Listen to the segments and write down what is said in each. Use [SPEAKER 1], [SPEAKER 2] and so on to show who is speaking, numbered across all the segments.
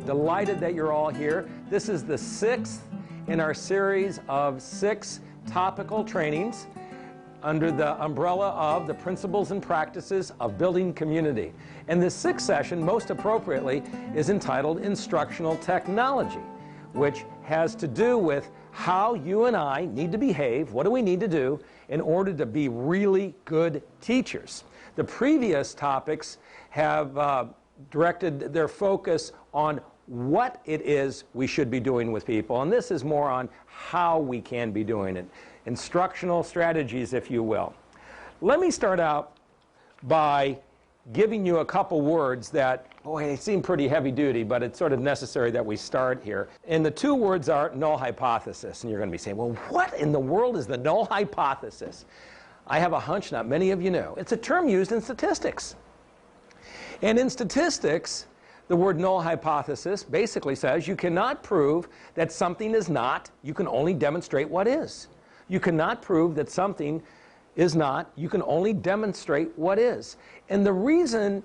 [SPEAKER 1] Delighted that you're all here. This is the 6th in our series of 6 topical trainings under the umbrella of the principles and practices of building community. And this 6th session, most appropriately, is entitled Instructional Technology, which has to do with how you and I need to behave, what do we need to do in order to be really good teachers. The previous topics have directed their focus on what it is we should be doing with people, and this is more on how we can be doing it. Instructional strategies, if you will. Let me start out by giving you a couple words that, boy, they seem pretty heavy duty, but it's sort of necessary that we start here. And the 2 words are null hypothesis. And you're going to be saying, well, what in the world is the null hypothesis? I have a hunch not many of you know. It's a term used in statistics. And in statistics, the word null hypothesis basically says you cannot prove that something is not, you can only demonstrate what is. You cannot prove that something is not, you can only demonstrate what is. And the reason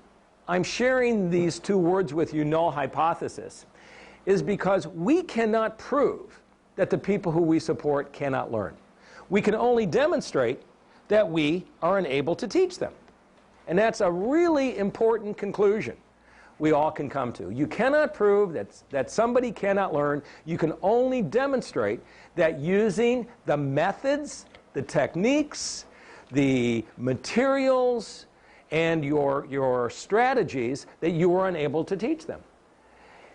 [SPEAKER 1] I'm sharing these 2 words with you, null hypothesis, is because we cannot prove that the people who we support cannot learn. We can only demonstrate that we are unable to teach them. And that's a really important conclusion we all can come to. You cannot prove that somebody cannot learn. You can only demonstrate that using the methods, the techniques, the materials, and your strategies that you are unable to teach them.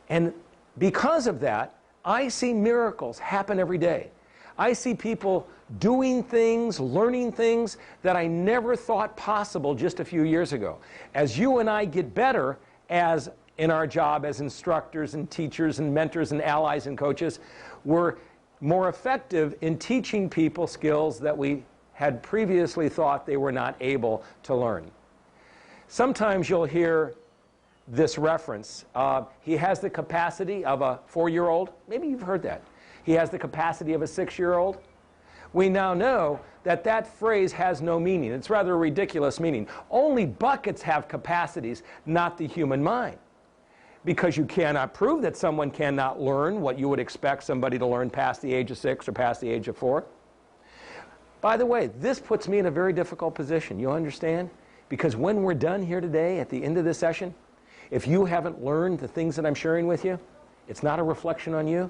[SPEAKER 1] And because of that, I see miracles happen every day. I see people doing things, learning things that I never thought possible just a few years ago. As you and I get better as in our job as instructors and teachers and mentors and allies and coaches, we're more effective in teaching people skills that we had previously thought they were not able to learn. Sometimes you'll hear this reference. He has the capacity of a 4-year-old. Maybe you've heard that. He has the capacity of a 6-year-old. We now know that that phrase has no meaning. It's rather a ridiculous meaning. Only buckets have capacities, not the human mind. Because you cannot prove that someone cannot learn what you would expect somebody to learn past the age of 6 or past the age of 4. By the way, this puts me in a very difficult position. You understand? Because when we're done here today, at the end of this session, if you haven't learned the things that I'm sharing with you, it's not a reflection on you.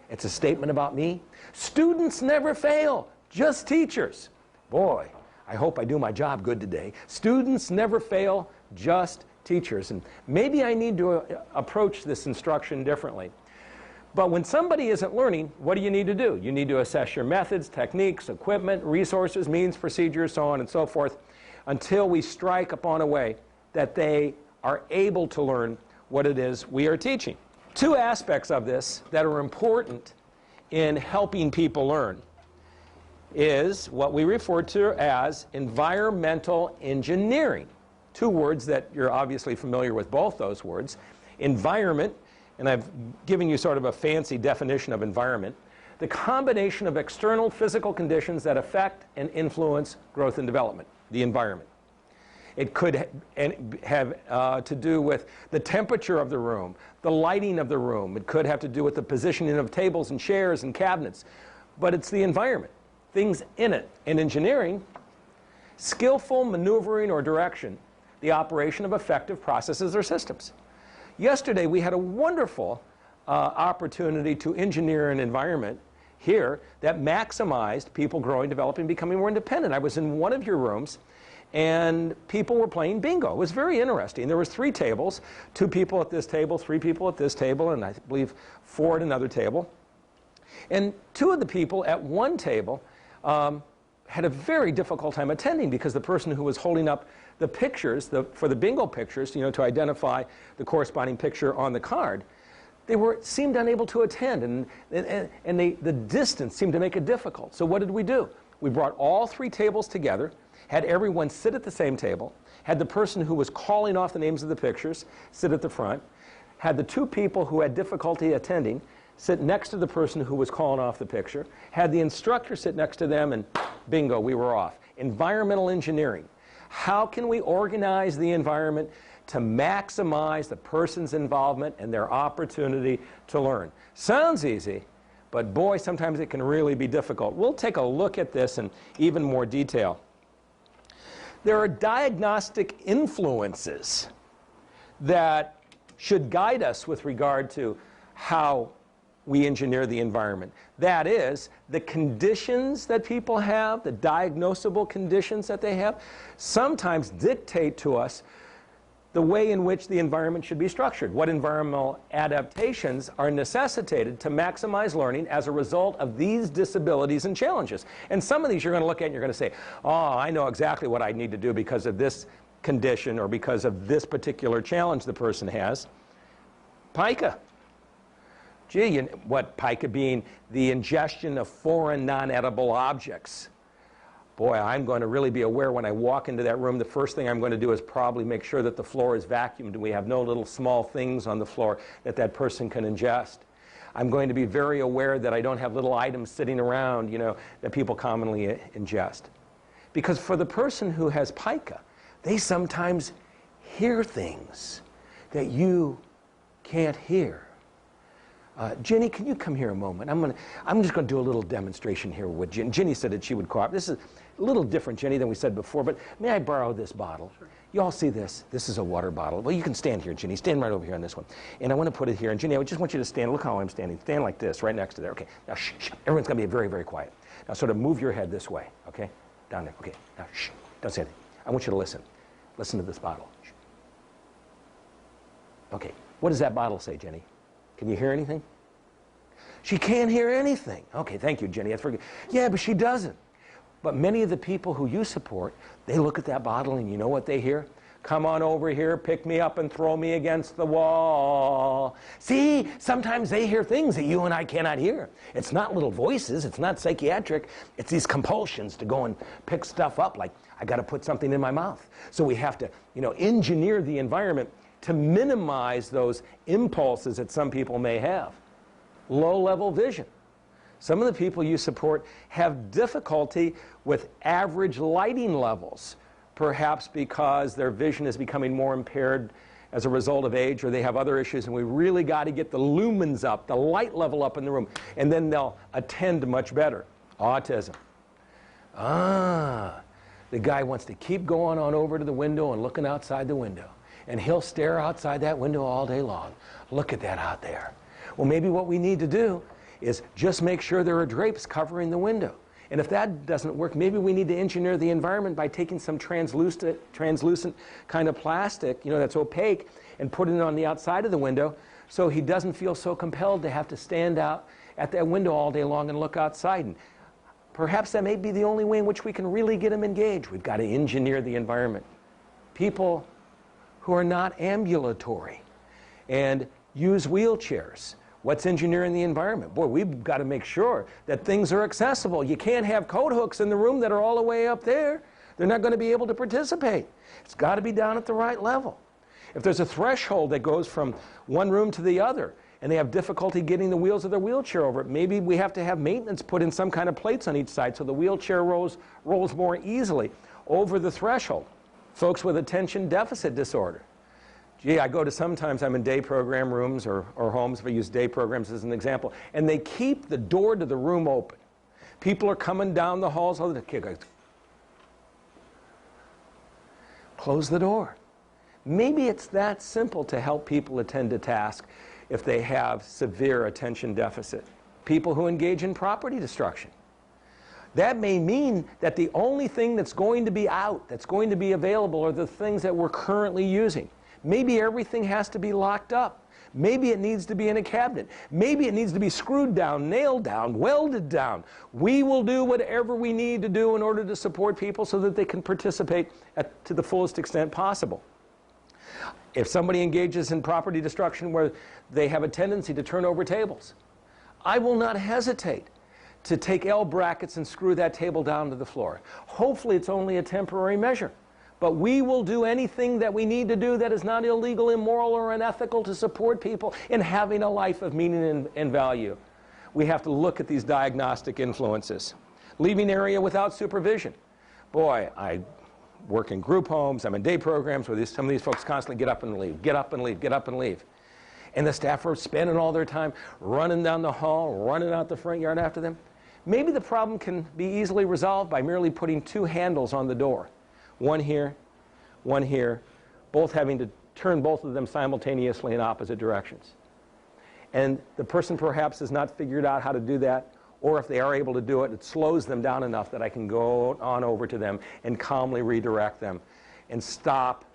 [SPEAKER 1] It's a statement about me. Students never fail, just teachers. Boy, I hope I do my job good today. Students never fail, just teachers. And maybe I need to approach this instruction differently. But when somebody isn't learning, what do you need to do? You need to assess your methods, techniques, equipment, resources, means, procedures, so on and so forth, until we strike upon a way that they are able to learn what it is we are teaching. 2 aspects of this that are important in helping people learn is what we refer to as environmental engineering. 2 words that you're obviously familiar with, both those words. Environment, and I've given you sort of a fancy definition of environment, the combination of external physical conditions that affect and influence growth and development, the environment. It could have to do with the temperature of the room, the lighting of the room. It could have to do with the positioning of tables and chairs and cabinets. But it's the environment, things in it. In engineering, skillful maneuvering or direction, the operation of effective processes or systems. Yesterday, we had a wonderful opportunity to engineer an environment here that maximized people growing, developing, becoming more independent. I was in one of your rooms, and people were playing bingo. It was very interesting. There was 3 tables, 2 people at this table, 3 people at this table, and I believe 4 at another table. And 2 of the people at one table had a very difficult time attending because the person who was holding up the pictures, for the bingo pictures, to identify the corresponding picture on the card, they seemed unable to attend, and the distance seemed to make it difficult. So what did we do? We brought all 3 tables together, had everyone sit at the same table, had the person who was calling off the names of the pictures sit at the front, had the 2 people who had difficulty attending sit next to the person who was calling off the picture, had the instructor sit next to them, and bingo, we were off. Environmental engineering. How can we organize the environment to maximize the person's involvement and their opportunity to learn. Sounds easy, but boy, sometimes it can really be difficult. We'll take a look at this in even more detail. There are diagnostic influences that should guide us with regard to how we engineer the environment. That is, the conditions that people have, the diagnosable conditions that they have, sometimes dictate to us the way in which the environment should be structured. What environmental adaptations are necessitated to maximize learning as a result of these disabilities and challenges. And some of these you're going to look at and you're going to say, oh, I know exactly what I need to do because of this condition or because of this particular challenge the person has. Pica. Gee, what pica being the ingestion of foreign non-edible objects. Boy, I'm going to really be aware when I walk into that room. The first thing I'm going to do is probably make sure that the floor is vacuumed and we have no little small things on the floor that that person can ingest. I'm going to be very aware that I don't have little items sitting around, you know, that people commonly ingest. Because for the person who has pica, they sometimes hear things that you can't hear. Jenny, can you come here a moment? I'm just going to do a little demonstration here with Jenny. Jenny said that she would cooperate. This is a little different, Jenny, than we said before, but may I borrow this bottle? Sure. You all see this? This is a water bottle. Well, you can stand here, Jenny. Stand right over here on this one. And I want to put it here. And Jenny, I just want you to stand. Look how I'm standing. Stand like this, right next to there. Okay. Now, shh, shh. Everyone's going to be very, very quiet. Now, sort of move your head this way. Okay? Down there. Okay. Now, shh. Don't say anything. I want you to listen. Listen to this bottle. Shh. Okay. What does that bottle say, Jenny? Can you hear anything? She can't hear anything. Okay, thank you, Jenny. That's very good. Yeah, but she doesn't. But many of the people who you support, they look at that bottle and you know what they hear? Come on over here, pick me up and throw me against the wall. See, sometimes they hear things that you and I cannot hear. It's not little voices, it's not psychiatric, it's these compulsions to go and pick stuff up like, I got to put something in my mouth. So we have to, you know, engineer the environment to minimize those impulses that some people may have. Low-level vision. Some of the people you support have difficulty with average lighting levels, perhaps because their vision is becoming more impaired as a result of age, or they have other issues, and we really got to get the lumens up, the light level up in the room, and then they'll attend much better. Autism. The guy wants to keep going on over to the window and looking outside the window, and he'll stare outside that window all day long. Look at that out there. Well, maybe what we need to do is just make sure there are drapes covering the window. And if that doesn't work, maybe we need to engineer the environment by taking some translucent kind of plastic, you know, that's opaque, and putting it on the outside of the window so he doesn't feel so compelled to have to stand out at that window all day long and look outside. And perhaps that may be the only way in which we can really get him engaged. We've got to engineer the environment. People who are not ambulatory and use wheelchairs. What's engineering the environment? Boy, we've got to make sure that things are accessible. You can't have coat hooks in the room that are all the way up there. They're not going to be able to participate. It's got to be down at the right level. If there's a threshold that goes from one room to the other, and they have difficulty getting the wheels of their wheelchair over it, maybe we have to have maintenance put in some kind of plates on each side so the wheelchair rolls more easily over the threshold. Folks with attention deficit disorder. Gee, I go to sometimes I'm in day program rooms or homes, if I use day programs as an example, and they keep the door to the room open. People are coming down the halls, the kid goes, close the door. Maybe it's that simple to help people attend to tasks if they have severe attention deficit. People who engage in property destruction. That may mean that the only thing that's going to be out, that's going to be available, are the things that we're currently using. Maybe everything has to be locked up. Maybe it needs to be in a cabinet. Maybe it needs to be screwed down, nailed down, welded down. We will do whatever we need to do in order to support people so that they can participate to the fullest extent possible. If somebody engages in property destruction where they have a tendency to turn over tables, I will not hesitate to take L brackets and screw that table down to the floor. Hopefully it's only a temporary measure. But we will do anything that we need to do that is not illegal, immoral, or unethical to support people in having a life of meaning and value. We have to look at these diagnostic influences. Leaving area without supervision. Boy, work in group homes, I'm in day programs where some of these folks constantly get up and leave, get up and leave, get up and leave. And the staff are spending all their time running down the hall, running out the front yard after them. Maybe the problem can be easily resolved by merely putting 2 handles on the door. One here, both having to turn both of them simultaneously in opposite directions. And the person perhaps has not figured out how to do that, or if they are able to do it, it slows them down enough that I can go on over to them and calmly redirect them and stop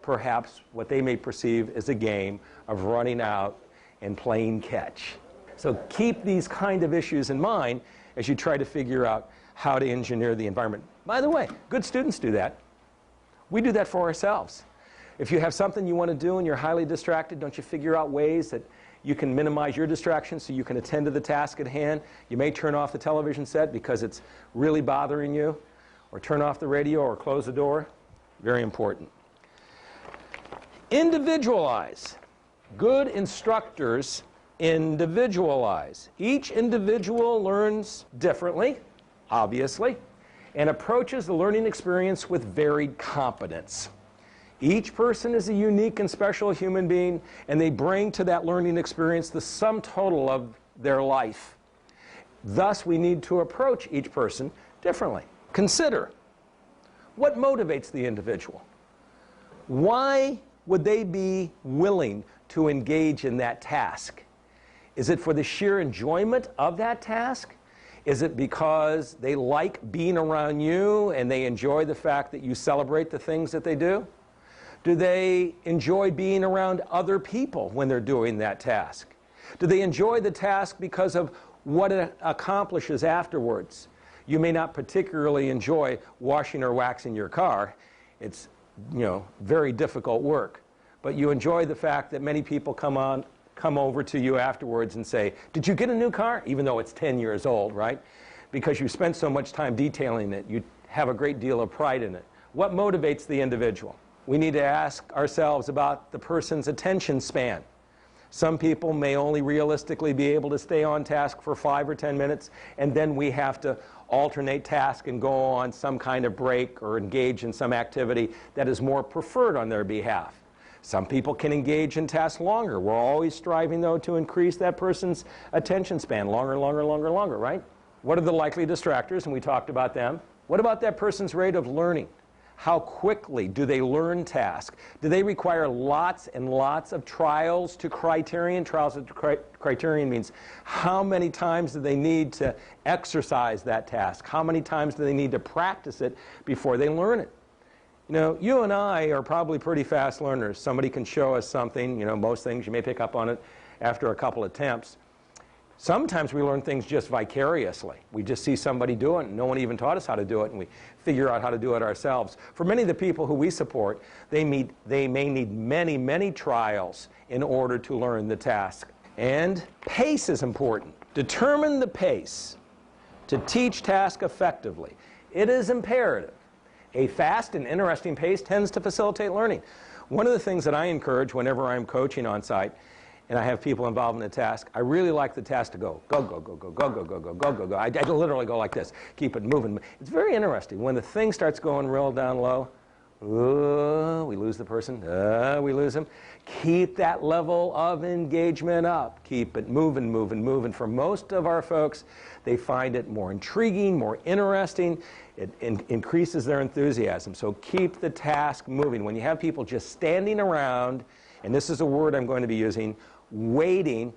[SPEAKER 1] perhaps what they may perceive as a game of running out and playing catch. So keep these kind of issues in mind as you try to figure out how to engineer the environment. By the way, good students do that. We do that for ourselves. If you have something you want to do and you're highly distracted, don't you figure out ways that you can minimize your distractions so you can attend to the task at hand? You may turn off the television set because it's really bothering you, or turn off the radio or close the door. Very important. Individualize. Good instructors individualize. Each individual learns differently, obviously, and approaches the learning experience with varied competence. Each person is a unique and special human being, and they bring to that learning experience the sum total of their life. Thus, we need to approach each person differently. Consider, what motivates the individual? Why would they be willing to engage in that task? Is it for the sheer enjoyment of that task? Is it because they like being around you and they enjoy the fact that you celebrate the things that they do? Do they enjoy being around other people when they're doing that task? Do they enjoy the task because of what it accomplishes afterwards? You may not particularly enjoy washing or waxing your car. It's, very difficult work. But you enjoy the fact that many people come over to you afterwards and say, "Did you get a new car?" Even though it's 10 years old, right? Because you spent so much time detailing it, you have a great deal of pride in it. What motivates the individual? We need to ask ourselves about the person's attention span. Some people may only realistically be able to stay on task for 5 or 10 minutes, and then we have to alternate task and go on some kind of break or engage in some activity that is more preferred on their behalf. Some people can engage in tasks longer. We're always striving, though, to increase that person's attention span. Longer, right? What are the likely distractors? And we talked about them. What about that person's rate of learning? How quickly do they learn tasks? Do they require lots and lots of trials to criterion? Trials to criterion means how many times do they need to exercise that task? How many times do they need to practice it before they learn it? You and I are probably pretty fast learners. Somebody can show us something, most things you may pick up on it after a couple attempts. Sometimes we learn things just vicariously. We just see somebody do it, and no one even taught us how to do it, and we figure out how to do it ourselves. For many of the people who we support, they may need many, many trials in order to learn the task. And pace is important. Determine the pace to teach task effectively. It is imperative. A fast and interesting pace tends to facilitate learning. One of the things that I encourage whenever I'm coaching on site and I have people involved in a task, I really like the task to go. Go, go, go, go, go, go, go, go, go, go, go. I literally go like this. Keep it moving. It's very interesting. When the thing starts going real down low, we lose the person. We lose him. Keep that level of engagement up. Keep it moving, moving, moving. For most of our folks, they find it more intriguing, more interesting. It increases their enthusiasm. So keep the task moving. When you have people just standing around, and this is a word I'm going to be using, waiting,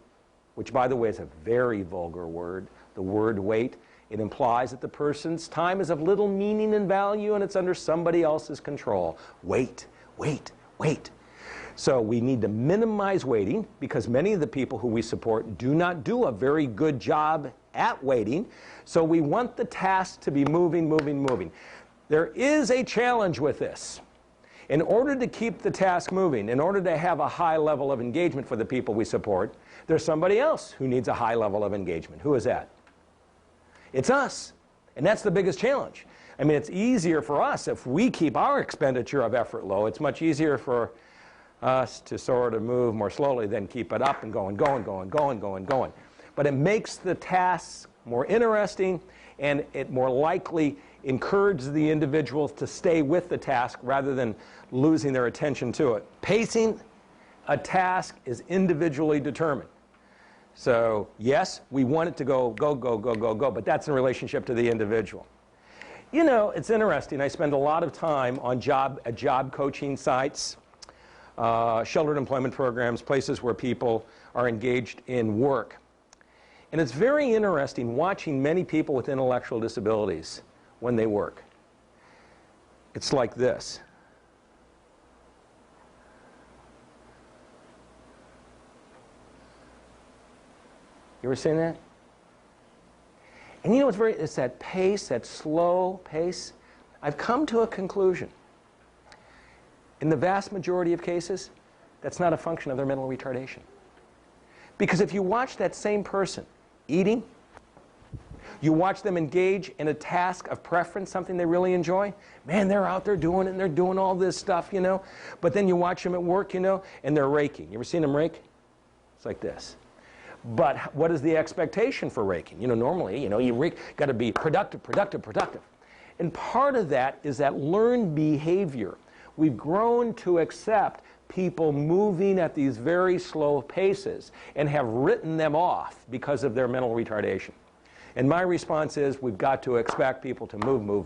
[SPEAKER 1] which by the way is a very vulgar word, the word wait. It implies that the person's time is of little meaning and value and it's under somebody else's control. Wait, wait, wait. So we need to minimize waiting because many of the people who we support do not do a very good job at waiting. So we want the task to be moving, moving, moving. There is a challenge with this. In order to keep the task moving, in order to have a high level of engagement for the people we support, there's somebody else who needs a high level of engagement. Who is that? It's us. And that's the biggest challenge. I mean, it's easier for us if we keep our expenditure of effort low. It's much easier for us to sort of move more slowly than keep it up and going. But it makes the tasks more interesting, and it more likely encourages the individuals to stay with the task rather than losing their attention to it. Pacing a task is individually determined. So yes, we want it to go, but that's in relationship to the individual. You know, it's interesting. I spend a lot of time on job coaching sites, sheltered employment programs, places where people are engaged in work. And it's very interesting watching many people with intellectual disabilities when they work. It's like this. You ever seen that? And you know what's it's that pace, that slow pace. I've come to a conclusion. In the vast majority of cases, that's not a function of their mental retardation. Because if you watch that same person eating, you watch them engage in a task of preference, something they really enjoy, man, they're out there doing it, and they're doing all this stuff, you know. But then you watch them at work, you know, and they're raking. You ever seen them rake? It's like this. But what is the expectation for raking? You know, normally, you know, you rake, got to be productive. And part of that is that learned behavior. We've grown to accept people moving at these very slow paces and have written them off because of their mental retardation. And my response is we've got to expect people to move. And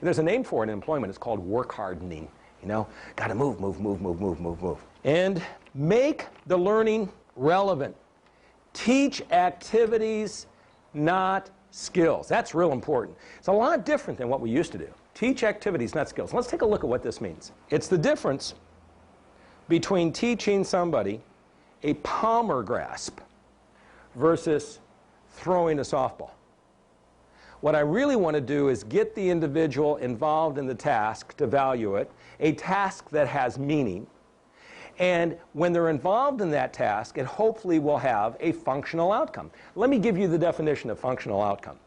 [SPEAKER 1] there's a name for it in employment. It's called work hardening. You know, got to move. And make the learning relevant. Teach activities, not skills. That's real important. It's a lot different than what we used to do. Teach activities, not skills. Let's take a look at what this means. It's the difference between teaching somebody a palmer grasp versus throwing a softball. What I really want to do is get the individual involved in the task to value it, a task that has meaning. And when they're involved in that task, it hopefully will have a functional outcome. Let me give you the definition of functional outcome.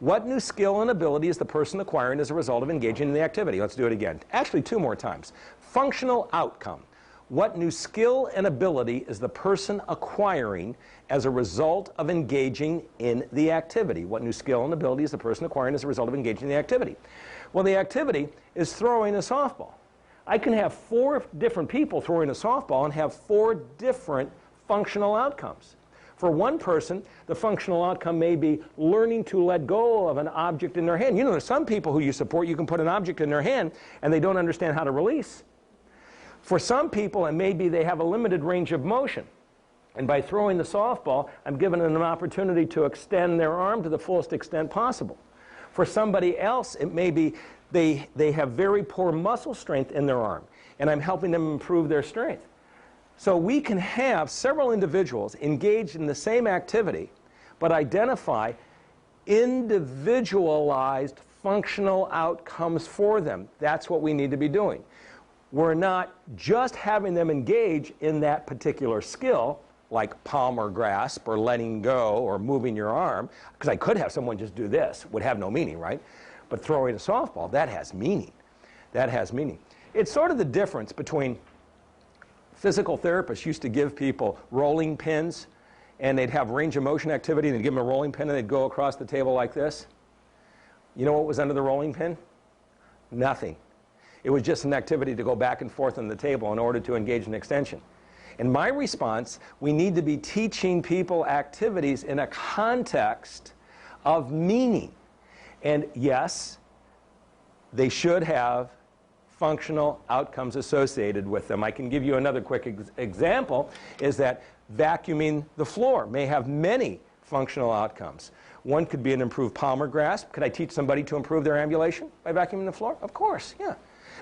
[SPEAKER 1] What new skill and ability is the person acquiring as a result of engaging in the activity? Let's do it again. Actually, 2 more times. Functional outcome. What new skill and ability is the person acquiring as a result of engaging in the activity? What new skill and ability is the person acquiring as a result of engaging in the activity? Well, the activity is throwing a softball. I can have 4 different people throwing a softball and have 4 different functional outcomes. For one person, the functional outcome may be learning to let go of an object in their hand. You know, there's some people who you support, you can put an object in their hand and they don't understand how to release. For some people, it may be they have a limited range of motion. And by throwing the softball, I'm giving them an opportunity to extend their arm to the fullest extent possible. For somebody else, it may be they have very poor muscle strength in their arm, and I'm helping them improve their strength. So we can have several individuals engaged in the same activity, but identify individualized functional outcomes for them. That's what we need to be doing. We're not just having them engage in that particular skill, like palmer grasp or letting go or moving your arm, because I could have someone just do this, would have no meaning, right? But throwing a softball, that has meaning. That has meaning. It's sort of the difference between physical therapists used to give people rolling pins, and they'd have range of motion activity, and they'd give them a rolling pin, and they'd go across the table like this. You know what was under the rolling pin? Nothing. It was just an activity to go back and forth on the table in order to engage in extension. In my response, we need to be teaching people activities in a context of meaning. And yes, they should have functional outcomes associated with them. I can give you another quick example, is that vacuuming the floor may have many functional outcomes. One could be an improved palmer grasp. Could I teach somebody to improve their ambulation by vacuuming the floor? Of course, yeah.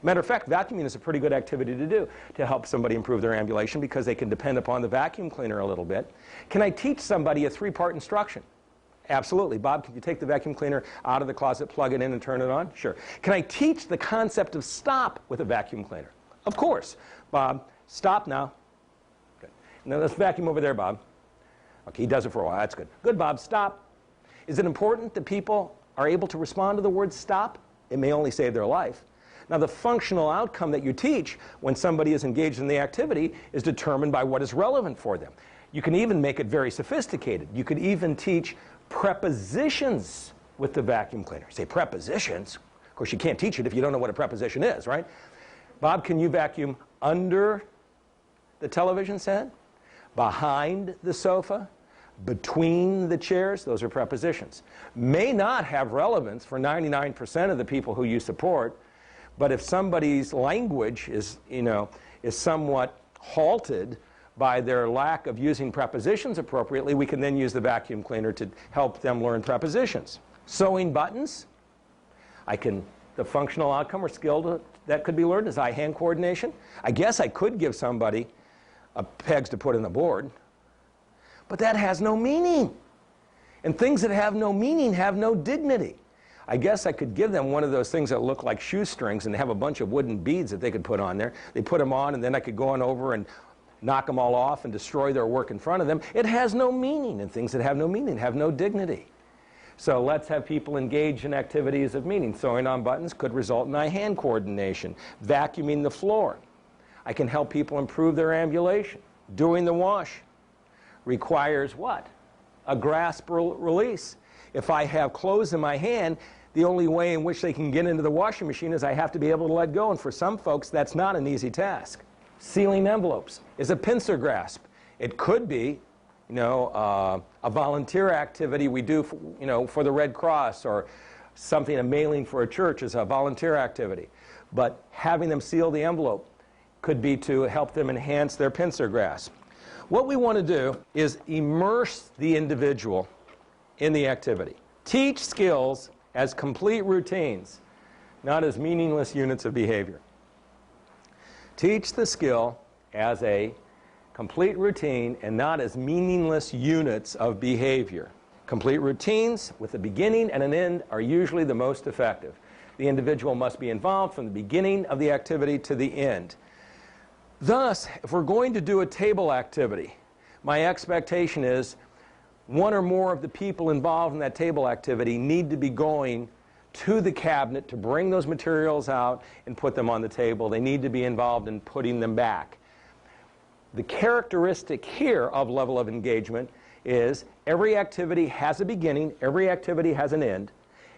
[SPEAKER 1] Matter of fact, vacuuming is a pretty good activity to do to help somebody improve their ambulation because they can depend upon the vacuum cleaner a little bit. Can I teach somebody a 3-part instruction? Absolutely. Bob, can you take the vacuum cleaner out of the closet, plug it in, and turn it on? Sure. Can I teach the concept of stop with a vacuum cleaner? Of course. Bob, stop now. Good. Now let's vacuum over there, Bob. Okay, he does it for a while. That's good. Good, Bob, stop. Is it important that people are able to respond to the word stop? It may only save their life. Now, the functional outcome that you teach when somebody is engaged in the activity is determined by what is relevant for them. You can even make it very sophisticated. You could even teach prepositions with the vacuum cleaner. You say, prepositions? Of course, you can't teach it if you don't know what a preposition is, right? Bob, can you vacuum under the television set? Behind the sofa? Between the chairs? Those are prepositions. May not have relevance for 99% of the people who you support, but if somebody's language is, is somewhat halted by their lack of using prepositions appropriately, we can then use the vacuum cleaner to help them learn prepositions. Sewing buttons, the functional outcome or skill that could be learned is eye-hand coordination. I guess I could give somebody pegs to put in the board, but that has no meaning. And things that have no meaning have no dignity. I guess I could give them one of those things that look like shoestrings and have a bunch of wooden beads that they could put on there. They put them on, and then I could go on over and knock them all off and destroy their work in front of them. It has no meaning, and things that have no meaning have no dignity. So let's have people engage in activities of meaning. Sewing on buttons could result in eye-hand coordination. Vacuuming the floor. I can help people improve their ambulation. Doing the wash requires what? A grasp release. If I have clothes in my hand, the only way in which they can get into the washing machine is I have to be able to let go. And for some folks, that's not an easy task. Sealing envelopes is a pincer grasp. It could be, a volunteer activity we do, for the Red Cross, or something, a mailing for a church is a volunteer activity. But having them seal the envelope could be to help them enhance their pincer grasp. What we want to do is immerse the individual in the activity. Teach skills as complete routines, not as meaningless units of behavior. Teach the skill as a complete routine and not as meaningless units of behavior. Complete routines with a beginning and an end are usually the most effective. The individual must be involved from the beginning of the activity to the end. Thus, if we're going to do a table activity, my expectation is one or more of the people involved in that table activity need to be going to the cabinet to bring those materials out and put them on the table. They need to be involved in putting them back. The characteristic here of level of engagement is every activity has a beginning, every activity has an end,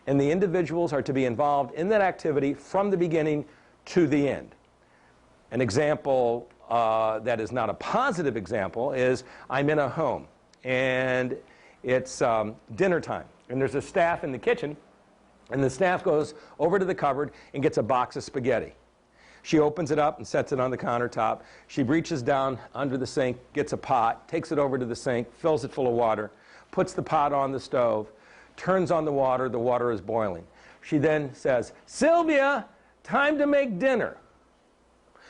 [SPEAKER 1] and the individuals are to be involved in that activity from the beginning to the end. An example that is not a positive example is I'm in a home and it's dinner time, and there's a staff in the kitchen, and the staff goes over to the cupboard and gets a box of spaghetti. She opens it up and sets it on the countertop. She reaches down under the sink, gets a pot, takes it over to the sink, fills it full of water, puts the pot on the stove, turns on the water is boiling. She then says, "Sylvia, time to make dinner."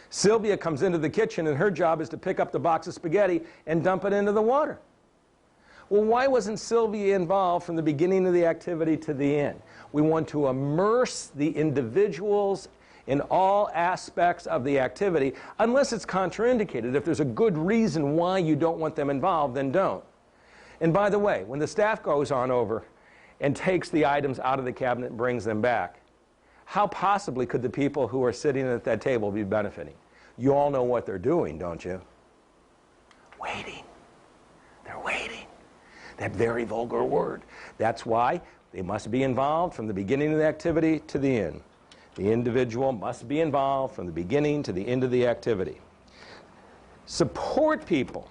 [SPEAKER 1] Sylvia comes into the kitchen, and her job is to pick up the box of spaghetti and dump it into the water. Well, why wasn't Sylvia involved from the beginning of the activity to the end? We want to immerse the individuals in all aspects of the activity, unless it's contraindicated. If there's a good reason why you don't want them involved, then don't. And by the way, when the staff goes on over and takes the items out of the cabinet and brings them back, how possibly could the people who are sitting at that table be benefiting? You all know what they're doing, don't you? Waiting. They're waiting. That very vulgar word. That's why they must be involved from the beginning of the activity to the end. The individual must be involved from the beginning to the end of the activity. Support people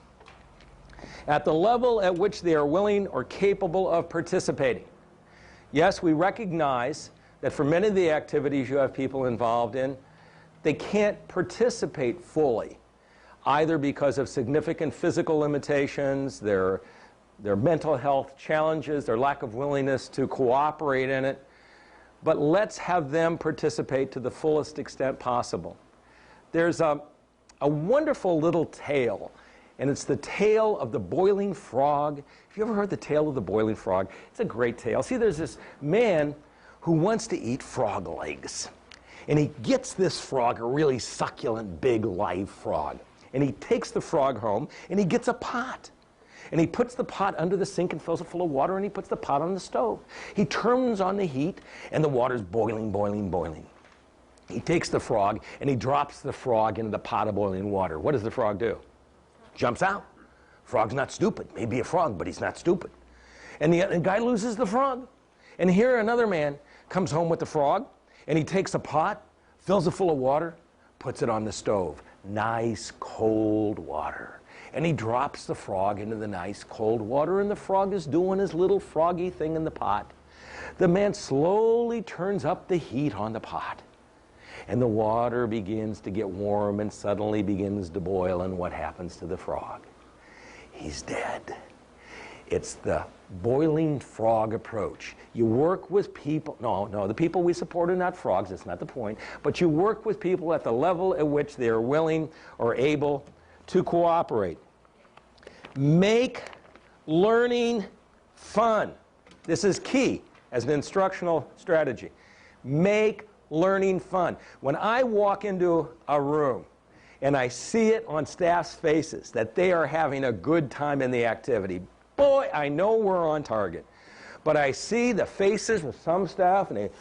[SPEAKER 1] at the level at which they are willing or capable of participating. Yes, we recognize that for many of the activities you have people involved in, they can't participate fully, either because of significant physical limitations, their mental health challenges, their lack of willingness to cooperate in it. But let's have them participate to the fullest extent possible. There's a wonderful little tale, and it's the tale of the boiling frog. Have you ever heard the tale of the boiling frog? It's a great tale. See, there's this man who wants to eat frog legs. And he gets this frog, a really succulent, big, live frog. And he takes the frog home, and he gets a pot. And he puts the pot under the sink and fills it full of water, and he puts the pot on the stove. He turns on the heat, and the water's boiling, boiling, boiling. He takes the frog, and he drops the frog into the pot of boiling water. What does the frog do? Jumps out. Frog's not stupid. Maybe a frog, but he's not stupid. And the guy loses the frog. And here another man comes home with the frog, and he takes a pot, fills it full of water, puts it on the stove. Nice cold water. And he drops the frog into the nice cold water, and the frog is doing his little froggy thing in the pot. The man slowly turns up the heat on the pot. And the water begins to get warm and suddenly begins to boil, and what happens to the frog? He's dead. It's the boiling frog approach. You work with people, no, the people we support are not frogs, that's not the point, but you work with people at the level at which they are willing or able to cooperate. Make learning fun. This is key as an instructional strategy. Make learning fun. When I walk into a room and I see it on staff's faces that they are having a good time in the activity, boy, I know we're on target. But I see the faces of some staff, and it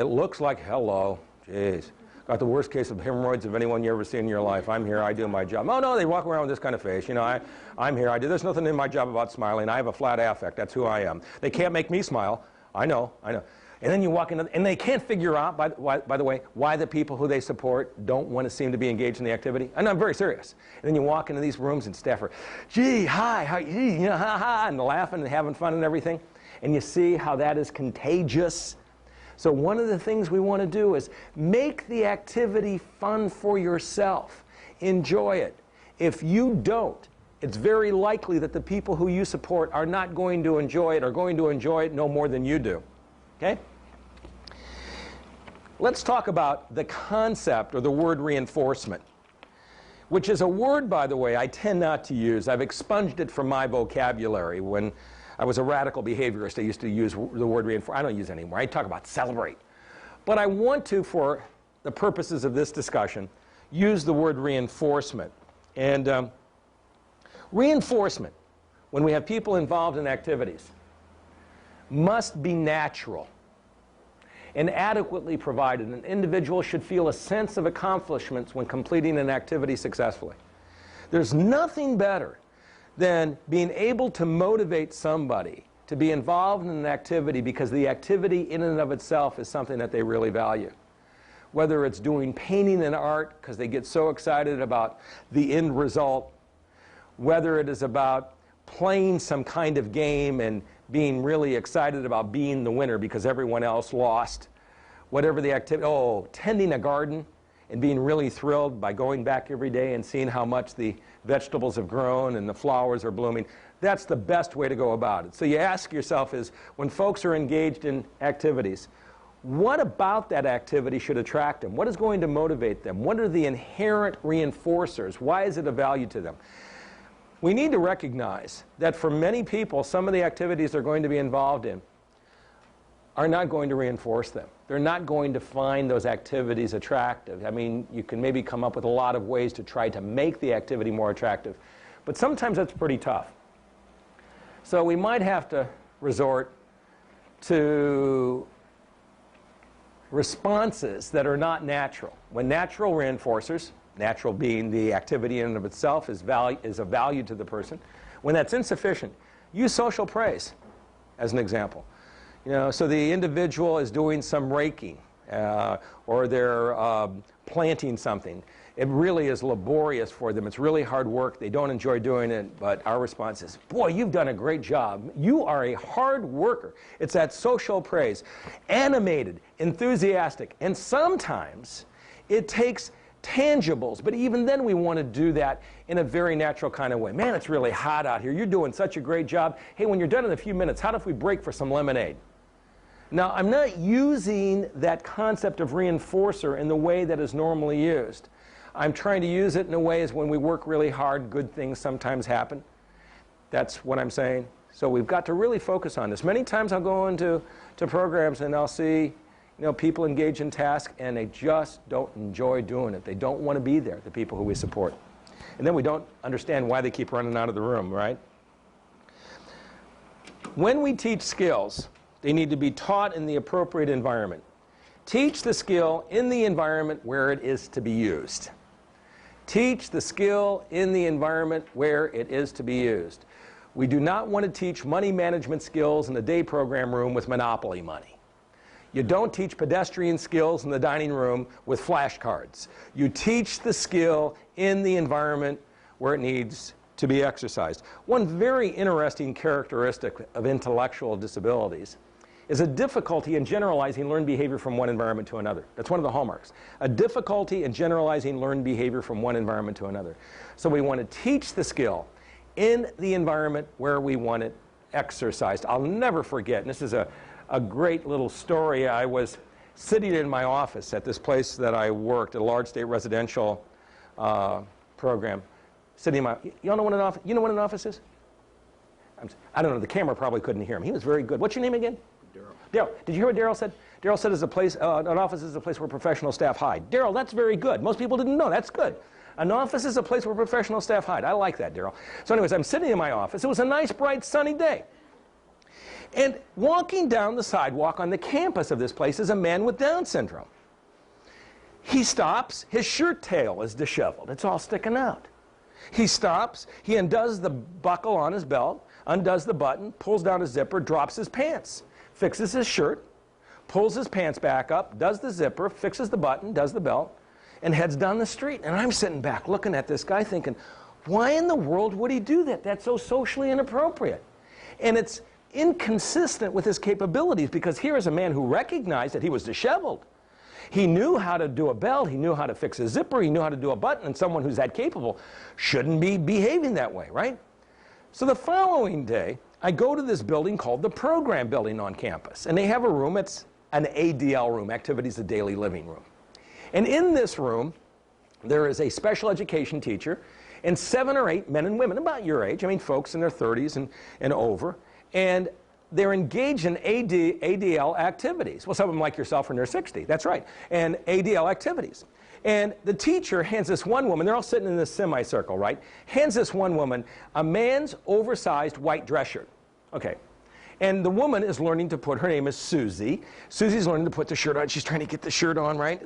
[SPEAKER 1] looks like, hello, jeez. Got the worst case of hemorrhoids of anyone you ever seen in your life. I'm here, I do my job. Oh, no, they walk around with this kind of face. You know, I'm here, there's nothing in my job about smiling. I have a flat affect, that's who I am. They can't make me smile. I know. And then you walk in, and they can't figure out, by the way, why the people who they support don't want to seem to be engaged in the activity. And I'm very serious. And then you walk into these rooms and staff are, gee, hi, how, gee, you know, ha, ha, and laughing and having fun and everything. And you see how that is contagious. So one of the things we want to do is make the activity fun for yourself. Enjoy it. If you don't, it's very likely that the people who you support are not going to enjoy it, or going to enjoy it no more than you do. Okay? Let's talk about the concept, or the word reinforcement, which is a word, by the way, I tend not to use. I've expunged it from my vocabulary. When I was a radical behaviorist, I used to use the word reinforcement. I don't use it anymore. I talk about celebrate. But I want to, for the purposes of this discussion, use the word reinforcement. And reinforcement, when we have people involved in activities, must be natural and adequately provided. An individual should feel a sense of accomplishments when completing an activity successfully. There's nothing better than being able to motivate somebody to be involved in an activity because the activity in and of itself is something that they really value. Whether it's doing painting and art because they get so excited about the end result, whether it is about playing some kind of game and being really excited about being the winner because everyone else lost, whatever the activity, tending a garden and being really thrilled by going back every day and seeing how much the vegetables have grown and the flowers are blooming. That's the best way to go about it. So you ask yourself is, when folks are engaged in activities, what about that activity should attract them? What is going to motivate them? What are the inherent reinforcers? Why is it of value to them? We need to recognize that for many people, some of the activities they're going to be involved in are not going to reinforce them. They're not going to find those activities attractive. I mean, you can maybe come up with a lot of ways to try to make the activity more attractive, but sometimes that's pretty tough. So we might have to resort to responses that are not natural. When natural reinforcers, natural being the activity in and of itself, is of value to the person. When that's insufficient, use social praise as an example. You know, so the individual is doing some raking or they're planting something. It really is laborious for them. It's really hard work. They don't enjoy doing it, but our response is, boy, you've done a great job. You are a hard worker. It's that social praise. Animated, enthusiastic, and sometimes it takes tangibles, but even then we want to do that in a very natural kind of way. Man, it's really hot out here. You're doing such a great job. Hey, when you're done in a few minutes, how about if we break for some lemonade? Now, I'm not using that concept of reinforcer in the way that is normally used. I'm trying to use it in a way as when we work really hard, good things sometimes happen. That's what I'm saying. So we've got to really focus on this. Many times I'll go into programs and I'll see people engage in tasks and they just don't enjoy doing it. They don't want to be there, the people who we support. And then we don't understand why they keep running out of the room, right? When we teach skills, they need to be taught in the appropriate environment. Teach the skill in the environment where it is to be used. Teach the skill in the environment where it is to be used. We do not want to teach money management skills in the day program room with Monopoly money. You don't teach pedestrian skills in the dining room with flashcards. You teach the skill in the environment where it needs to be exercised. One very interesting characteristic of intellectual disabilities is a difficulty in generalizing learned behavior from one environment to another. That's one of the hallmarks. A difficulty in generalizing learned behavior from one environment to another. So we want to teach the skill in the environment where we want it exercised. I'll never forget, and this is a great little story. I was sitting in my office at this place that I worked, a large state residential program. Sitting in my, you all know what an office, you know what an office is? I don't know, the camera probably couldn't hear him. He was very good. What's your name again? Daryl. Did you hear what Daryl said? Daryl said an office is a place where professional staff hide. Daryl, that's very good. Most people didn't know. That's good. An office is a place where professional staff hide. I like that, Daryl. So anyways, I'm sitting in my office. It was a nice, bright, sunny day. And walking down the sidewalk on the campus of this place is a man with Down syndrome. He stops. His shirt tail is disheveled. It's all sticking out. He stops. He undoes the buckle on his belt, undoes the button, pulls down his zipper, drops his pants, fixes his shirt, pulls his pants back up, does the zipper, fixes the button, does the belt, and heads down the street. And I'm sitting back looking at this guy thinking, why in the world would he do that? That's so socially inappropriate. And it's inconsistent with his capabilities, because here is a man who recognized that he was disheveled. He knew how to do a belt, he knew how to fix a zipper, he knew how to do a button, and someone who's that capable shouldn't be behaving that way, right? So the following day, I go to this building called the Program Building on campus, and they have a room, it's an ADL room, Activities of Daily Living room. And in this room, there is a special education teacher and 7 or 8 men and women about your age, I mean folks in their 30s and over, and they're engaged in ADL activities. Well, some of them like yourself are in their 60s, that's right, and ADL activities. And the teacher hands this one woman, they're all sitting in this semicircle, right? Hands this one woman a man's oversized white dress shirt. Okay. And the woman is learning to put, her name is Susie. Susie's learning to put the shirt on. She's trying to get the shirt on, right?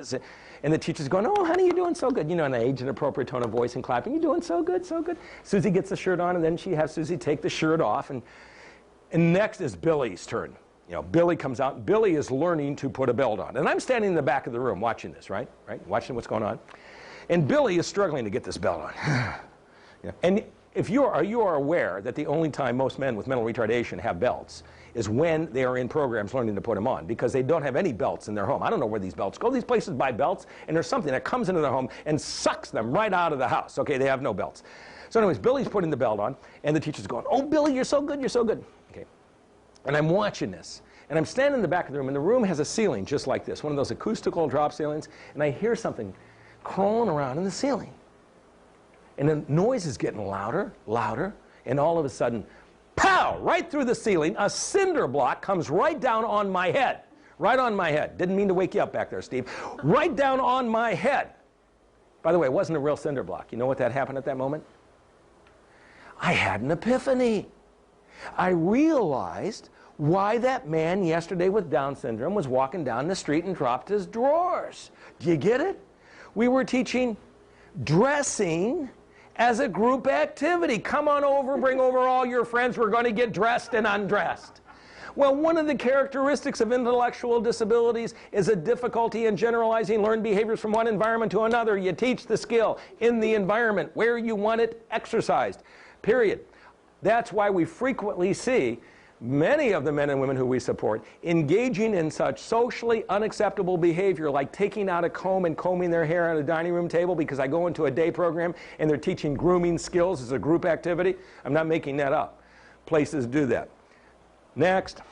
[SPEAKER 1] And the teacher's going, oh, honey, you're doing so good. You know, in an age-inappropriate tone of voice and clapping. You're doing so good, so good. Susie gets the shirt on, and then she has Susie take the shirt off. And next is Billy's turn. You know, Billy comes out. Billy is learning to put a belt on. And I'm standing in the back of the room watching this, right? Watching what's going on. And Billy is struggling to get this belt on. Yeah. And if you are aware that the only time most men with mental retardation have belts is when they are in programs learning to put them on, because they don't have any belts in their home. I don't know where these belts go. These places buy belts, and there's something that comes into their home and sucks them right out of the house. Okay, they have no belts. So anyways, Billy's putting the belt on, and the teacher's going, oh, Billy, you're so good, you're so good. Okay. And I'm watching this, and I'm standing in the back of the room, and the room has a ceiling just like this, one of those acoustical drop ceilings, and I hear something crawling around in the ceiling. And the noise is getting louder, louder, and all of a sudden, pow, right through the ceiling, a cinder block comes right down on my head. Right on my head. Didn't mean to wake you up back there, Steve. Right down on my head. By the way, it wasn't a real cinder block. You know what that happened at that moment? I had an epiphany. I realized why that man yesterday with Down syndrome was walking down the street and dropped his drawers. Do you get it? We were teaching dressing as a group activity. Come on over, bring over all your friends. We're going to get dressed and undressed. Well, one of the characteristics of intellectual disabilities is a difficulty in generalizing learned behaviors from one environment to another. You teach the skill in the environment where you want it exercised. Period. That's why we frequently see many of the men and women who we support engaging in such socially unacceptable behavior, like taking out a comb and combing their hair at a dining room table, because I go into a day program and they're teaching grooming skills as a group activity. I'm not making that up. Places do that. Next,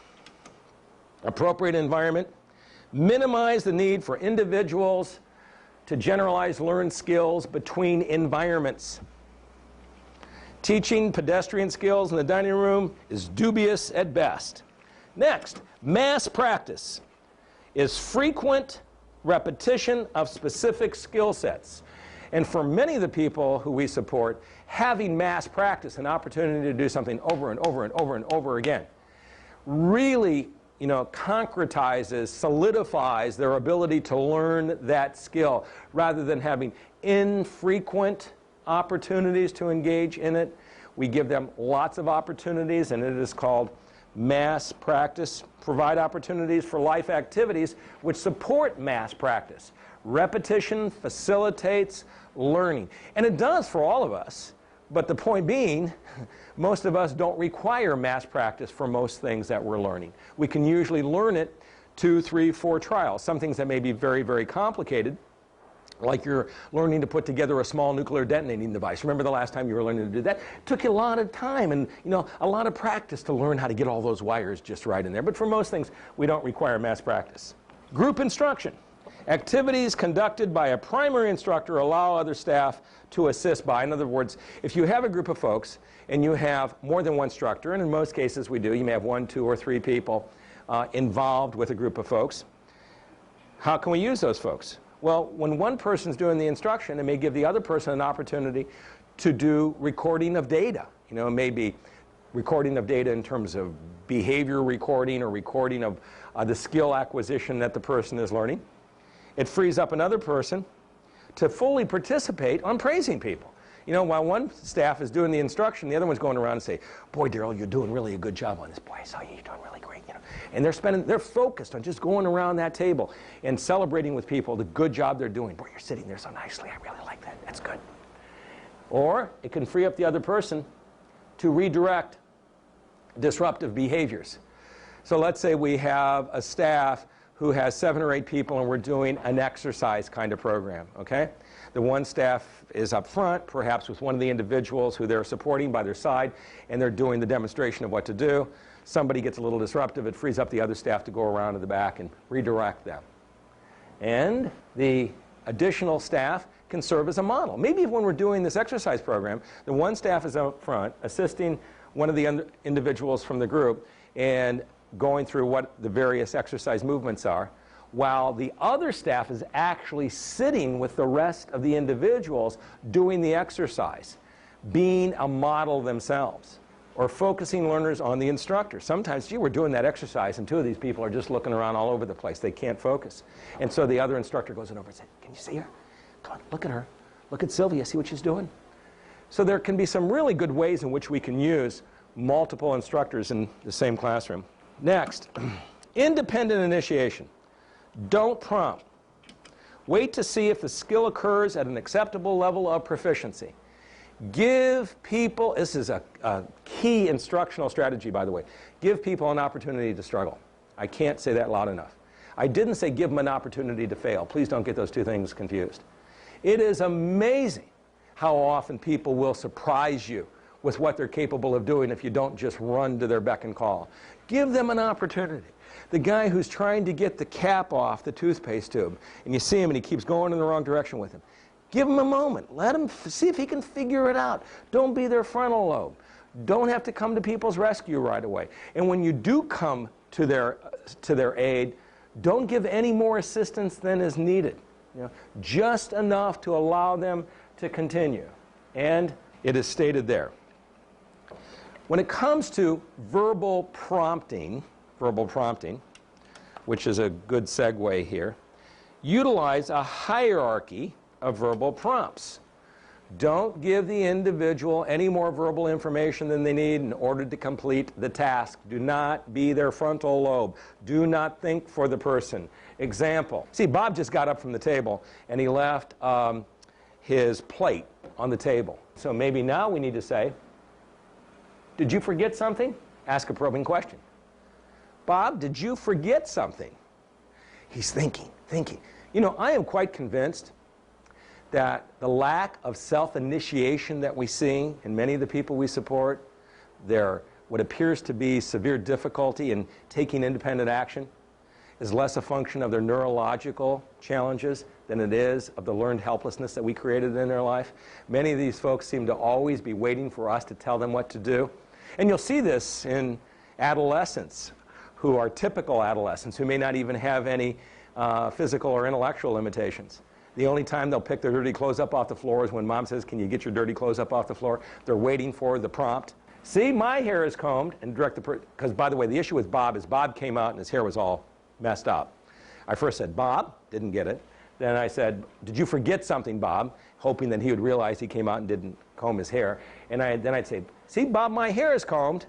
[SPEAKER 1] appropriate environment. Minimize the need for individuals to generalize learned skills between environments. Teaching pedestrian skills in the dining room is dubious at best. Next, mass practice is frequent repetition of specific skill sets. And for many of the people who we support, having mass practice, an opportunity to do something over and over and over and over again, really, concretizes, solidifies their ability to learn that skill, rather than having infrequent opportunities to engage in it. We give them lots of opportunities, and it is called mass practice. Provide opportunities for life activities which support mass practice. Repetition facilitates learning. And it does for all of us. But the point being, most of us don't require mass practice for most things that we're learning. We can usually learn it 2, 3, 4 trials. Some things that may be very, very complicated, like you're learning to put together a small nuclear detonating device. Remember the last time you were learning to do that? It took you a lot of time and a lot of practice to learn how to get all those wires just right in there. But for most things, we don't require mass practice. Group instruction. Activities conducted by a primary instructor allow other staff to assist by. In other words, if you have a group of folks and you have more than one instructor, and in most cases we do, you may have 1, 2, or 3 people involved with a group of folks, how can we use those folks? Well, when one person's doing the instruction, it may give the other person an opportunity to do recording of data. It may be recording of data in terms of behavior recording or recording of the skill acquisition that the person is learning. It frees up another person to fully participate on praising people. While one staff is doing the instruction, the other one's going around and say, "Boy, Daryl, you're doing really a good job on this. Boy, I saw you, you're doing really great." And they're focused on just going around that table and celebrating with people the good job they're doing. "Boy, you're sitting there so nicely. I really like that. That's good." Or it can free up the other person to redirect disruptive behaviors. So let's say we have a staff who has 7 or 8 people and we're doing an exercise kind of program, okay? The one staff is up front, perhaps with one of the individuals who they're supporting by their side, and they're doing the demonstration of what to do. Somebody gets a little disruptive, it frees up the other staff to go around to the back and redirect them. And the additional staff can serve as a model. Maybe when we're doing this exercise program, the one staff is up front assisting one of the individuals from the group and going through what the various exercise movements are, while the other staff is actually sitting with the rest of the individuals doing the exercise, being a model themselves, or focusing learners on the instructor. Sometimes, gee, we're doing that exercise and 2 of these people are just looking around all over the place. They can't focus. And so the other instructor goes over and says, "Can you see her? Come on, look at her. Look at Sylvia, see what she's doing?" So there can be some really good ways in which we can use multiple instructors in the same classroom. Next, independent initiation. Don't prompt. Wait to see if the skill occurs at an acceptable level of proficiency. Give people, this is a key instructional strategy, by the way, give people an opportunity to struggle. I can't say that loud enough. I didn't say give them an opportunity to fail. Please don't get those 2 things confused. It is amazing how often people will surprise you with what they're capable of doing if you don't just run to their beck and call. Give them an opportunity. The guy who's trying to get the cap off the toothpaste tube, and you see him and he keeps going in the wrong direction with him. Give him a moment. Let him see if he can figure it out. Don't be their frontal lobe. Don't have to come to people's rescue right away. And when you do come to their aid, don't give any more assistance than is needed. Just enough to allow them to continue. And it is stated there. When it comes to verbal prompting, which is a good segue here, utilize a hierarchy of verbal prompts. Don't give the individual any more verbal information than they need in order to complete the task. Do not be their frontal lobe. Do not think for the person. Example. See, Bob just got up from the table and he left his plate on the table. So maybe now we need to say, "Did you forget something?" Ask a probing question. "Bob, did you forget something?" He's thinking. I am quite convinced that the lack of self-initiation that we see in many of the people we support, what appears to be severe difficulty in taking independent action, is less a function of their neurological challenges than it is of the learned helplessness that we created in their life. Many of these folks seem to always be waiting for us to tell them what to do. And you'll see this in adolescents who are typical adolescents, who may not even have any physical or intellectual limitations. The only time they'll pick their dirty clothes up off the floor is when Mom says, "Can you get your dirty clothes up off the floor?" They're waiting for the prompt. "See, my hair is combed," and direct the person. Because, by the way, the issue with Bob is Bob came out and his hair was all messed up. I first said, "Bob," didn't get it. Then I said, "Did you forget something, Bob?" hoping that he would realize he came out and didn't comb his hair. And then I'd say, See, Bob, my hair is combed.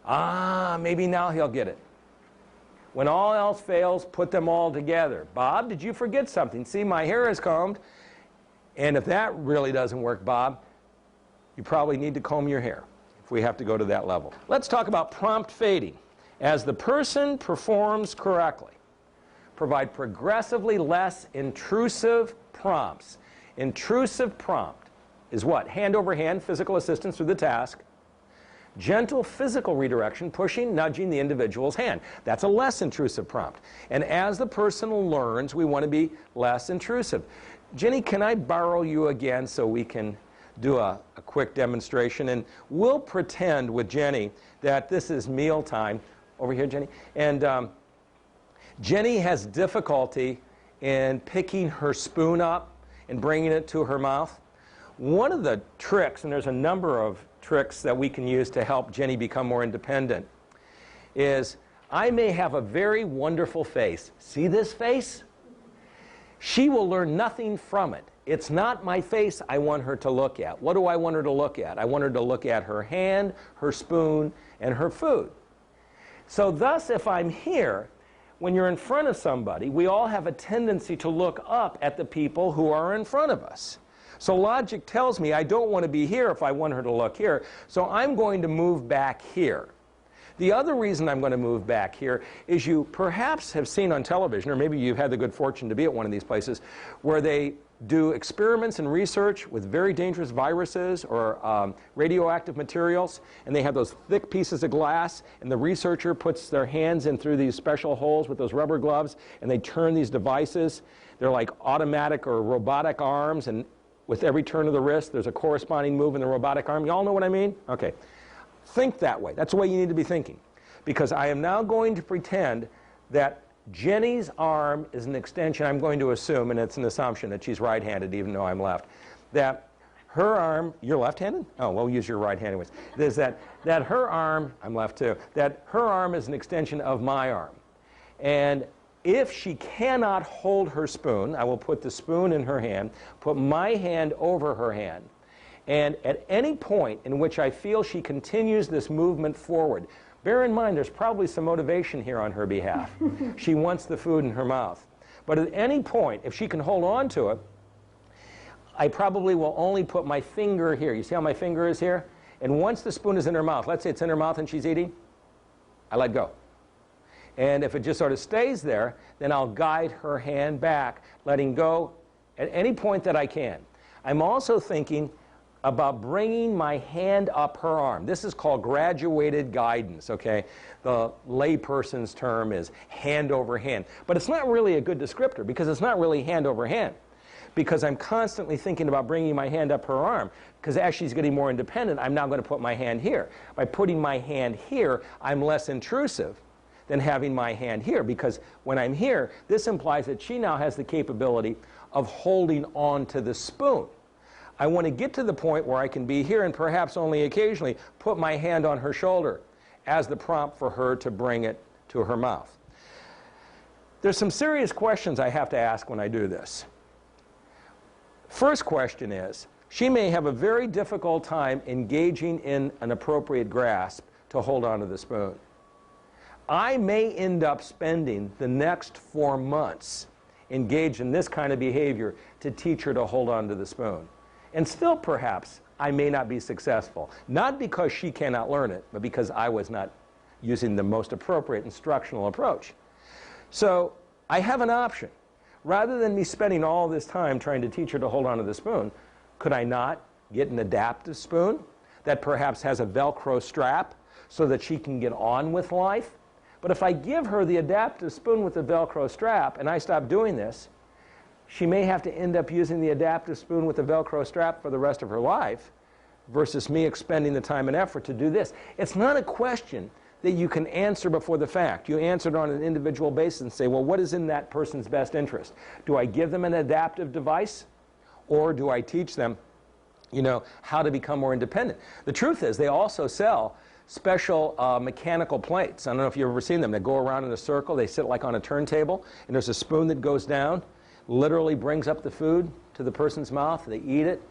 [SPEAKER 1] Ah, maybe now he'll get it. When all else fails, put them all together. Bob, did you forget something? See, my hair is combed. And if that really doesn't work, Bob, you probably need to comb your hair if we have to go to that level. Let's talk about prompt fading. As the person performs correctly, provide progressively less intrusive prompts. Intrusive prompt is what? Hand over hand, physical assistance through the task. Gentle physical redirection, pushing, nudging the individual's hand. That's a less intrusive prompt. And as the person learns, we want to be less intrusive. Jenny, can I borrow you again so we can do a quick demonstration? And we'll pretend with Jenny that this is meal time. Over here, Jenny. And Jenny has difficulty in picking her spoon up and bringing it to her mouth. One of the tricks, and there's a number of tricks that we can use to help Jenny become more independent, is I may have a very wonderful face. See this face? She will learn nothing from it. It's not my face I want her to look at. What do I want her to look at? I want her to look at her hand, her spoon, and her food. So thus, if I'm here, when you're in front of somebody, we all have a tendency to look up at the people who are in front of us. So logic tells me I don't want to be here if I want her to look here, so I'm going to move back here. The other reason I'm going to move back here is you perhaps have seen on television, or maybe you've had the good fortune to be at one of these places, where they do experiments and research with very dangerous viruses or radioactive materials, and they have those thick pieces of glass, and the researcher puts their hands in through these special holes with those rubber gloves, and they turn these devices. They're like automatic or robotic arms, and with every turn of the wrist, there's a corresponding move in the robotic arm. You all know what I mean? Okay. Think that way. That's the way you need to be thinking. Because I am now going to pretend that Jenny's arm is an extension. I'm going to assume, and it's an assumption that she's right-handed even though I'm left, that her arm, you're left-handed? Oh, well, use your right hand anyways. Is that her arm, I'm left too, that her arm is an extension of my arm. And if she cannot hold her spoon, I will put the spoon in her hand, put my hand over her hand, and at any point in which I feel she continues this movement forward, bear in mind there's probably some motivation here on her behalf. She wants the food in her mouth. But at any point, if she can hold on to it, I probably will only put my finger here. You see how my finger is here? And once the spoon is in her mouth, let's say it's in her mouth and she's eating, I let go. And if it just sort of stays there, then I'll guide her hand back, letting go at any point that I can. I'm also thinking about bringing my hand up her arm. This is called graduated guidance, okay? The layperson's term is hand over hand. But it's not really a good descriptor because it's not really hand over hand. Because I'm constantly thinking about bringing my hand up her arm. Because as she's getting more independent, I'm now going to put my hand here. By putting my hand here, I'm less intrusive than having my hand here, because when I'm here, this implies that she now has the capability of holding on to the spoon. I want to get to the point where I can be here and perhaps only occasionally put my hand on her shoulder as the prompt for her to bring it to her mouth. There's some serious questions I have to ask when I do this. First question is, she may have a very difficult time engaging in an appropriate grasp to hold on to the spoon. I may end up spending the next 4 months engaged in this kind of behavior to teach her to hold on to the spoon. And still, perhaps, I may not be successful. Not because she cannot learn it, but because I was not using the most appropriate instructional approach. So I have an option. Rather than me spending all this time trying to teach her to hold on to the spoon, could I not get an adaptive spoon that perhaps has a Velcro strap so that she can get on with life? But if I give her the adaptive spoon with the Velcro strap and I stop doing this, she may have to end up using the adaptive spoon with the Velcro strap for the rest of her life versus me expending the time and effort to do this. It's not a question that you can answer before the fact. You answer it on an individual basis and say, well, what is in that person's best interest? Do I give them an adaptive device, or do I teach them, how to become more independent? The truth is, they also sell special mechanical plates. I don't know if you've ever seen them. They go around in a circle. They sit like on a turntable, and there's a spoon that goes down, literally brings up the food to the person's mouth. They eat it.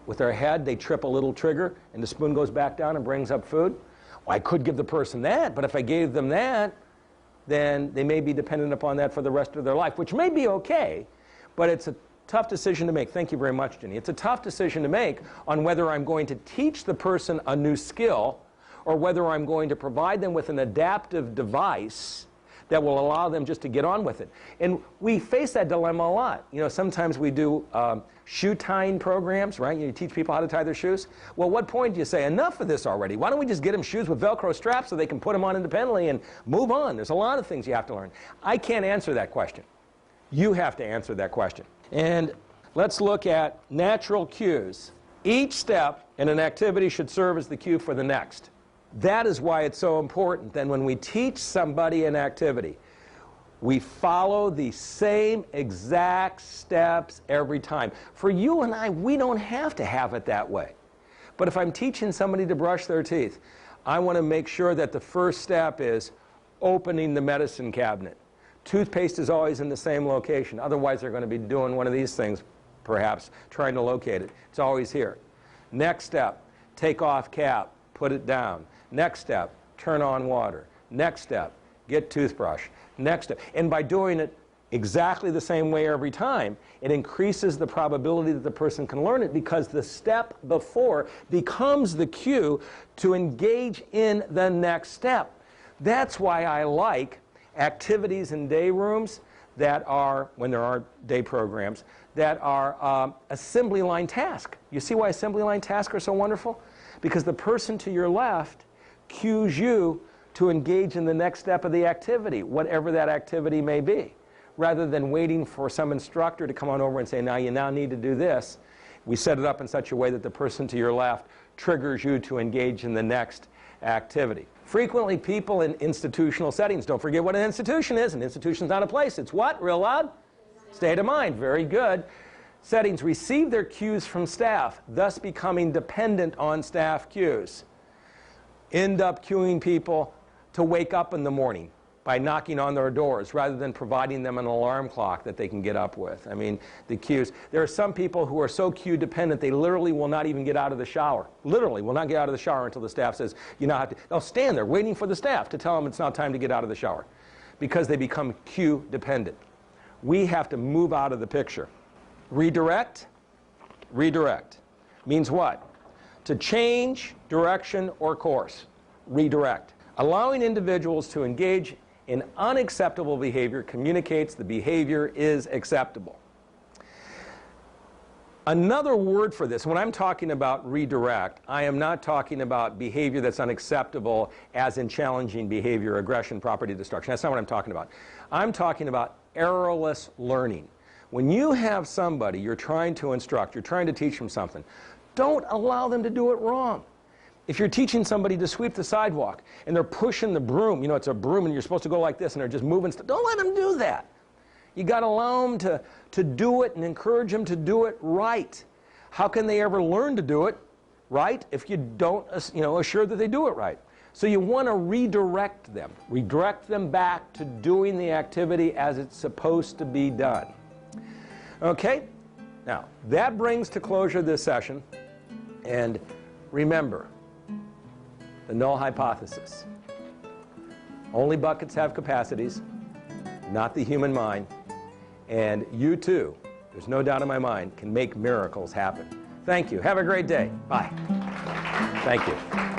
[SPEAKER 1] with their head, they trip a little trigger, and the spoon goes back down and brings up food. Well, I could give the person that, but if I gave them that, then they may be dependent upon that for the rest of their life, which may be okay, but it's a tough decision to make. Thank you very much, Jenny. It's a tough decision to make on whether I'm going to teach the person a new skill or whether I'm going to provide them with an adaptive device that will allow them just to get on with it. And we face that dilemma a lot. You know, sometimes we do shoe tying programs, right? You teach people how to tie their shoes. Well, what point do you say, enough of this already? Why don't we just get them shoes with Velcro straps so they can put them on independently and move on? There's a lot of things you have to learn. I can't answer that question. You have to answer that question. And let's look at natural cues. Each step in an activity should serve as the cue for the next. That is why it's so important. Then when we teach somebody an activity, we follow the same exact steps every time. For you and I, we don't have to have it that way. But if I'm teaching somebody to brush their teeth, I want to make sure that the first step is opening the medicine cabinet. Toothpaste is always in the same location. Otherwise, they're going to be doing one of these things, perhaps, trying to locate it. It's always here. Next step, take off cap, put it down. Next step, turn on water. Next step, get toothbrush. Next step. And by doing it exactly the same way every time, it increases the probability that the person can learn it because the step before becomes the cue to engage in the next step. That's why I like activities in day rooms that are, when there are day programs, that are assembly line tasks. You see why assembly line tasks are so wonderful? Because the person to your left cues you to engage in the next step of the activity, whatever that activity may be. Rather than waiting for some instructor to come on over and say, now you now need to do this, we set it up in such a way that the person to your left triggers you to engage in the next activity. Frequently, people in institutional settings, don't forget what an institution is. An institution is not a place. It's what? Real loud? State of mind. Very good. Settings receive their cues from staff, thus becoming dependent on staff cues. End up cueing people to wake up in the morning by knocking on their doors rather than providing them an alarm clock that they can get up with. I mean, the cues. There are some people who are so cue dependent they literally will not even get out of the shower. Literally will not get out of the shower until the staff says, you now have to. They'll stand there waiting for the staff to tell them it's now time to get out of the shower because they become cue dependent. We have to move out of the picture. Redirect. Redirect means what? To change direction or course. Redirect. Allowing individuals to engage in unacceptable behavior communicates the behavior is acceptable. Another word for this, when I'm talking about redirect, I am not talking about behavior that's unacceptable as in challenging behavior, aggression, property destruction. That's not what I'm talking about. I'm talking about errorless learning. When you have somebody you're trying to instruct, you're trying to teach them something, don't allow them to do it wrong. If you're teaching somebody to sweep the sidewalk and they're pushing the broom, you know, it's a broom and you're supposed to go like this and they're just moving stuff, don't let them do that. You got to allow them to do it and encourage them to do it right. How can they ever learn to do it right if you don't, assure that they do it right? So you want to redirect them back to doing the activity as it's supposed to be done. Okay? Now, that brings to closure this session. And remember, the null hypothesis. Only buckets have capacities, not the human mind. And you too, there's no doubt in my mind, can make miracles happen. Thank you. Have a great day. Bye. Thank you.